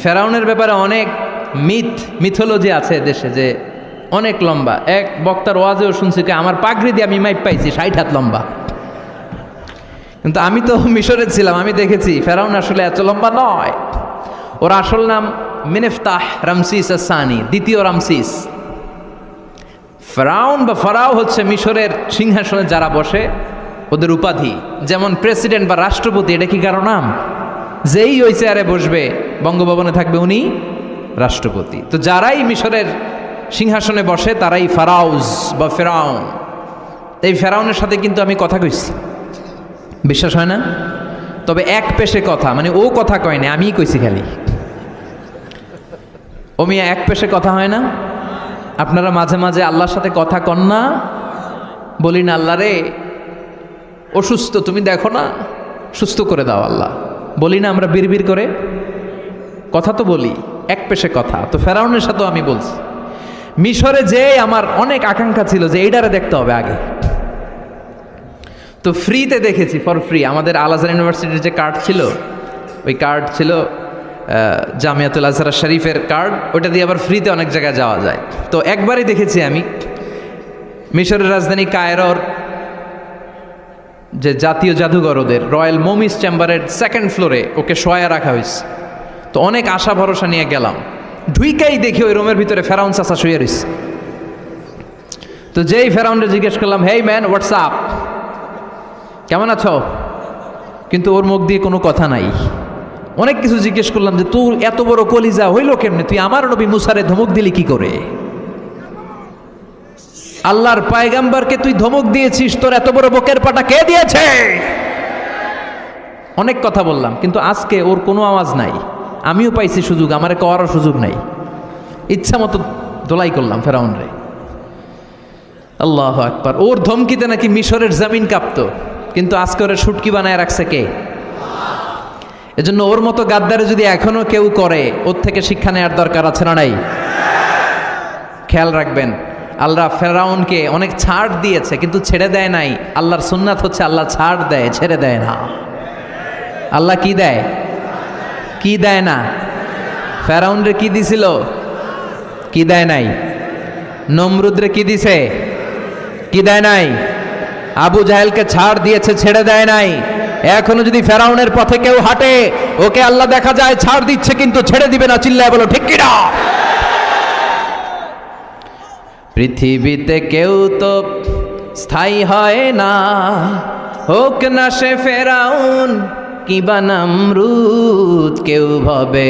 ফেরাউনের ব্যাপারে অনেক মিথোলজি আছে দেশে, যে অনেক লম্বা। এক বক্তার ওয়াজেও শুনছি যে আমার পাগড়ি দিয়ে আমি মাইপ পাইছি 60 হাত লম্বা। কিন্তু আমি তো মিশরে ছিলাম, আমি দেখেছি ফেরাউন আসলে এত লম্বা নয়। ওর আসল নাম মিনেফতাহ রামসিস আসানি, দ্বিতীয় রামসিস। ফেরাউন বা ফারাও হচ্ছে মিশরের সিংহাসনে যারা বসে ওদের উপাধি। যেমন প্রেসিডেন্ট বা রাষ্ট্রপতি, এটা কি কারো নাম? যেই ওই চেয়ারে বসবে, বঙ্গভবনে থাকবে উনি রাষ্ট্রপতি। তো যারাই মিশরের সিংহাসনে বসে তারাই ফারাউজ বা ফেরাউন। এই ফেরাউনের সাথে কিন্তু আমি কথা কইছি, বিশ্বাস হয় না? তবে এক পেশে কথা, মানে ও কথা কয় না, আমিই কইছি খালি। ও মিয়া এক পেশে কথা হয় না? আপনারা মাঝে মাঝে আল্লাহর সাথে কথা কন না? বলি না আল্লাহ রে অসুস্থ, তুমি দেখো না, সুস্থ করে দাও আল্লাহ। বলি না আমরা বিড়বিড় করে? কথা তো বলি, এক পেশে কথা। তো ফেরাউনের সাথেও আমি বলছি। মিশরে যে আমার অনেক আকাঙ্ক্ষা ছিল যে এইটারে দেখতে হবে আগে, তো ফ্রিতে দেখেছি, ফর ফ্রি। আমাদের আল আজহার ইউনিভার্সিটির যে কার্ড ছিল, ওই কার্ড ছিল জামিয়াতুল আজহার শরীফের কার্ড, ওটা দিয়ে আবার ফ্রিতে অনেক জায়গায় যাওয়া যায়। তো একবারই দেখেছি আমি মিশরের রাজধানী কায়রোর যে জাতীয় জাদুঘর, ওদের রয়্যাল মোমিস চেম্বারের 2nd ফ্লোরে ওকে শোয়া রাখা হয়েছে। তো অনেক আশা ভরসা নিয়ে গেলাম, ঢুইকাই দেখি ওই রুমের ভিতরে ফেরাউন চাচা শুয়ে রয়েছে। তো যেই ফেরাউনরে জিজ্ঞেস করলাম, হেই ম্যান, হোয়াটসঅ্যাপ, কেমন আছো? কিন্তু ওর মুখ দিয়ে কোনো কথা নাই। অনেক কিছু জিজ্ঞেস করলাম যে তোর এত বড় কলিজা হইল কেমনে, তুই আমার নবী মুসারে ধমক দিলি কি করে? আল্লাহর পয়গম্বরকে তুই ধমক দিয়েছিস, তোর এত বড় বকের পাটা কে দিয়েছে? অনেক কথা বললাম, কিন্তু আজকে ওর কোনো আওয়াজ নাই। আমিও পাইছি সুযোগ, আমারে কওয়ারও সুযোগ নাই। ইচ্ছা মতো দোলাই করলাম ফেরাউন রে। আল্লাহু আকবার। ওর ধমকিতে নাকি মিশরের জমিন কাঁপতো, কিন্তু আজকে ওরা শুটকি বানায় রাখছে কে? এজন্য ওর মতো গাদ্দারে যদি এখনো কেউ করে, ওর থেকে শিক্ষা নেওয়ার দরকার আছে না নাই? খেয়াল রাখবেন, আল্লাহ ফেরাউনকে অনেক ছাড় দিয়েছে কিন্তু ছেড়ে দেয় নাই। আল্লাহর সুন্নাত হচ্ছে আল্লাহ ছাড় দেয়, ছেড়ে দেয় না। আল্লাহ কি দেয়? কি দেয় না? ফেরাউনরে কি দিছিল? কি দেয় নাই? নমরুদরে কি দিছে? কি দেয় নাই? আবু জাহেলকে ছাড় দিয়েছে, ছেড়ে দেয় নাই। এখনো যদি ফেরাউনের পথে কেউ হাঁটে, ওকে আল্লাহ দেখা যায় ছাড় দিচ্ছে কিন্তু ছেড়ে দিবে না। চিল্লায় বলো ঠিক কিনা? পৃথিবীতে কেউ তো স্থায়ী হয় না, হোক না সে ফেরাউন কিবা নমরুদ, কেউ ভাবে